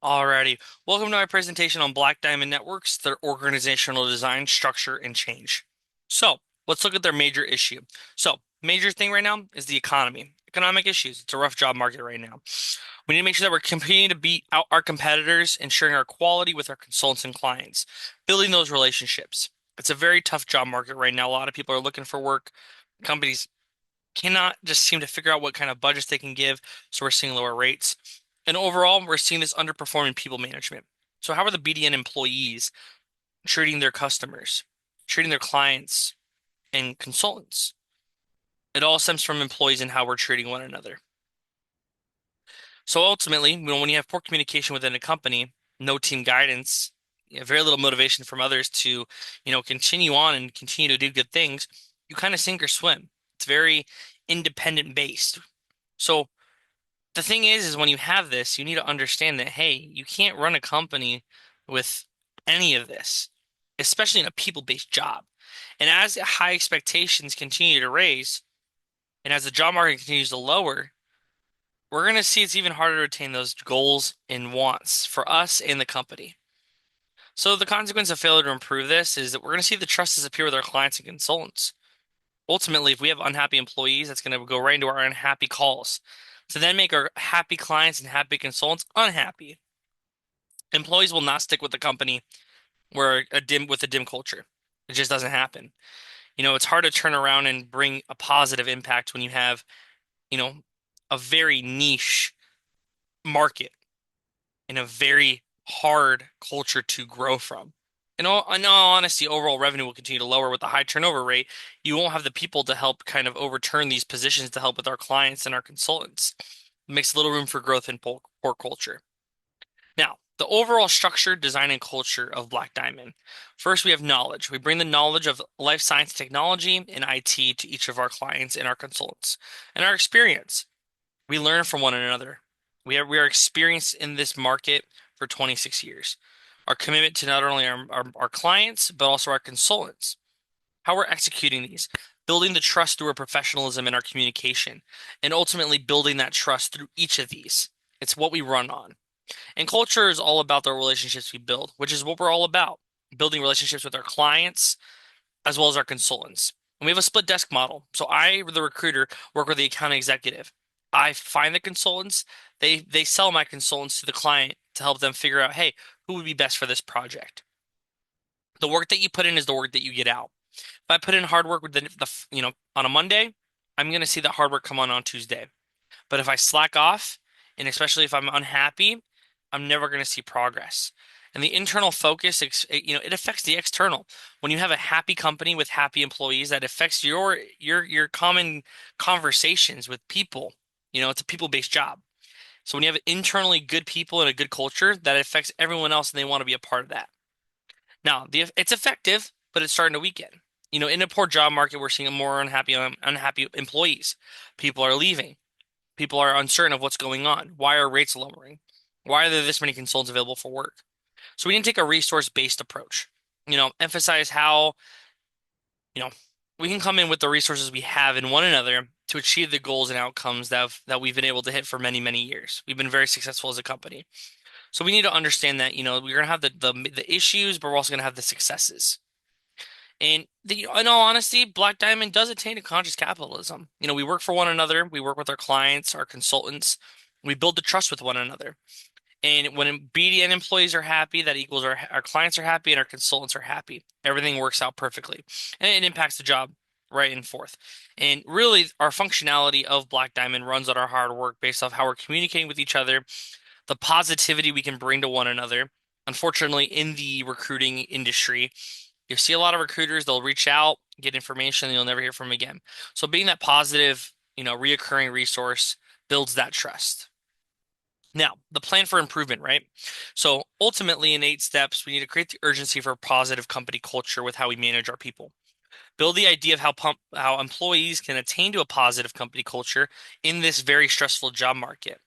Alrighty. Welcome to my presentation on Black Diamond Networks, their organizational design, structure, and change. So, let's look at their major issue. So, major thing right now is the economy. Economic issues. It's a rough job market right now. We need to make sure that we're competing to beat out our competitors, ensuring our quality with our consultants and clients, building those relationships. It's a very tough job market right now. A lot of people are looking for work. Companies cannot just seem to figure out what kind of budgets they can give, so we're seeing lower rates. And overall, we're seeing this underperforming people management. So how are the BDN employees treating their customers, treating their clients and consultants? It all stems from employees and how we're treating one another. So ultimately, when you have poor communication within a company, no team guidance, very little motivation from others to, continue on and continue to do good things, you kind of sink or swim. It's very independent based. So the thing is when you have this, you need to understand that, hey, you can't run a company with any of this, especially in a people-based job. And as high expectations continue to raise, and as the job market continues to lower, we're going to see it's even harder to attain those goals and wants for us and the company. So the consequence of failure to improve this is that we're going to see the trust disappear with our clients and consultants. Ultimately, if we have unhappy employees, that's going to go right into our unhappy calls. To then make our happy clients and happy consultants unhappy. Employees will not stick with the company where a dim culture. It just doesn't happen. It's hard to turn around and bring a positive impact when you have, you know, a very niche market and a very hard culture to grow from. In all honesty, overall revenue will continue to lower with the high turnover rate. You won't have the people to help kind of overturn these positions to help with our clients and our consultants. It makes little room for growth in poor culture. Now, the overall structure, design, and culture of Black Diamond. First, we have knowledge. We bring the knowledge of life science technology and IT to each of our clients and our consultants. And our experience. We learn from one another. We are experienced in this market for 26 years. Our commitment to not only our clients, but also our consultants. How we're executing these, building the trust through our professionalism and our communication, and ultimately building that trust through each of these. It's what we run on. And culture is all about the relationships we build, which is what we're all about. Building relationships with our clients as well as our consultants. And we have a split desk model. So I, the recruiter, work with the account executive. I find the consultants. They sell my consultants to the client to help them figure out, hey, who would be best for this project? The work that you put in is the work that you get out. If I put in hard work with on a Monday, I'm going to see that hard work come on Tuesday. But if I slack off, and especially if I'm unhappy, I'm never going to see progress. And the internal focus, it affects the external. When you have a happy company with happy employees, that affects your common conversations with people. It's a people-based job. So when you have internally good people and a good culture, that affects everyone else, and they want to be a part of that. Now, it's effective, but it's starting to weaken. In a poor job market, we're seeing more unhappy employees. People are leaving. People are uncertain of what's going on. Why are rates lowering? Why are there this many consultants available for work? So we need to take a resource-based approach. Emphasize how, you know, we can come in with the resources we have in one another to achieve the goals and outcomes that we've been able to hit for many, many years. We've been very successful as a company. So we need to understand that, we're gonna have the issues, but we're also gonna have the successes. And in all honesty, Black Diamond does attain a conscious capitalism. We work for one another. We work with our clients, our consultants. We build the trust with one another. And when BDN employees are happy, that equals our clients are happy and our consultants are happy. Everything works out perfectly. And it impacts the job right and forth. And really, our functionality of Black Diamond runs on our hard work based off how we're communicating with each other, the positivity we can bring to one another. Unfortunately, in the recruiting industry, you see a lot of recruiters, they'll reach out, get information, and you'll never hear from them again. So being that positive, reoccurring resource builds that trust. Now, the plan for improvement, right? So ultimately, in 8 steps, we need to create the urgency for a positive company culture with how we manage our people. Build the idea of how employees can attain to a positive company culture in this very stressful job market.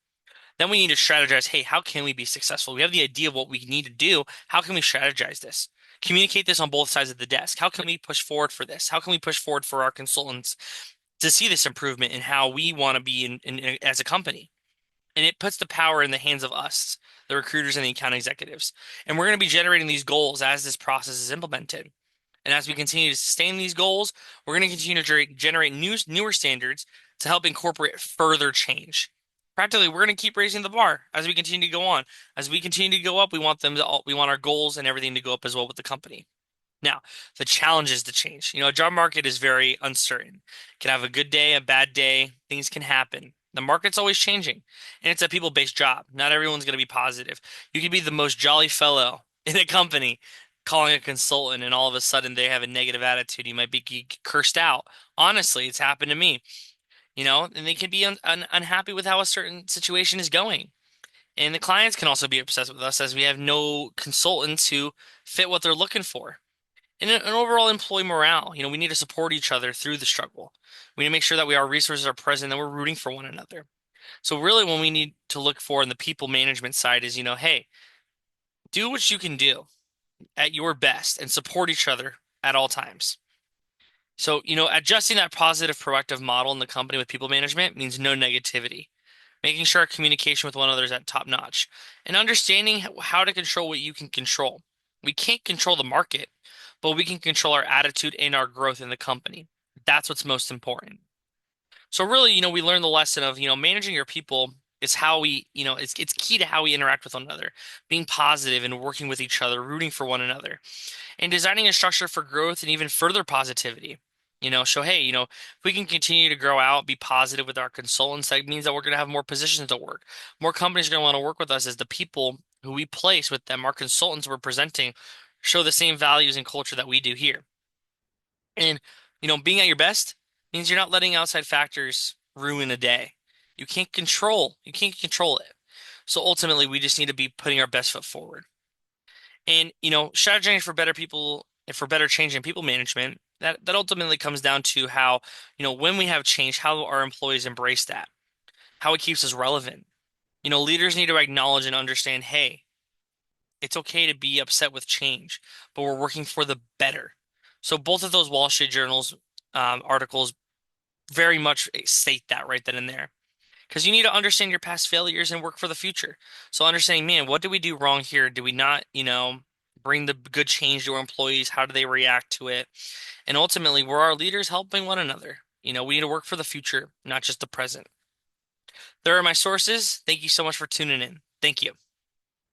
Then we need to strategize, hey, how can we be successful? We have the idea of what we need to do. How can we strategize this? Communicate this on both sides of the desk. How can we push forward for this? How can we push forward for our consultants to see this improvement in how we want to be as a company? And puts the power in the hands of us, the recruiters and the account executives. And we're going to be generating these goals as this process is implemented. And as we continue to sustain these goals, we're going to continue to generate newer standards to help incorporate further change. Practically, we're going to keep raising the bar as we continue to go on. As we continue to go up, we want our goals and everything to go up as well with the company. Now, the challenge is to change. A job market is very uncertain. It can have a good day, a bad day. Things can happen. The market's always changing, and it's a people-based job. Not everyone's going to be positive. You could be the most jolly fellow in a company calling a consultant, and all of a sudden they have a negative attitude. You might be cursed out. Honestly, it's happened to me, and they can be unhappy with how a certain situation is going. And the clients can also be obsessed with us as we have no consultants who fit what they're looking for. And an overall employee morale, we need to support each other through the struggle. We need to make sure that our resources are present and we're rooting for one another. So really what we need to look for in the people management side is, hey, do what you can do at your best and support each other at all times. So, adjusting that positive proactive model in the company with people management means no negativity, making sure our communication with one another is at top notch, and understanding how to control what you can control. We can't control the market, but we can control our attitude and our growth in the company. That's what's most important. So really, we learn the lesson of, managing your people is how it's key to how we interact with one another, being positive and working with each other, rooting for one another, and designing a structure for growth and even further positivity. So hey, if we can continue to grow out, be positive with our consultants, that means that we're going to have more positions to work. More companies are going to want to work with us as the people who we place with them, our consultants we're presenting, show the same values and culture that we do here. And, being at your best means you're not letting outside factors ruin a day. You can't control it. So ultimately, we just need to be putting our best foot forward. And, strategizing for better people and for better change in people management, that ultimately comes down to how, when we have change, how our employees embrace that, how it keeps us relevant. Leaders need to acknowledge and understand, hey, it's okay to be upset with change, but we're working for the better. So both of those Wall Street Journals articles very much state that right then and there. Because you need to understand your past failures and work for the future. So understanding, man, what did we do wrong here? Did we not, bring the good change to our employees? How do they react to it? And ultimately, we're our leaders helping one another. We need to work for the future, not just the present. There are my sources. Thank you so much for tuning in. Thank you.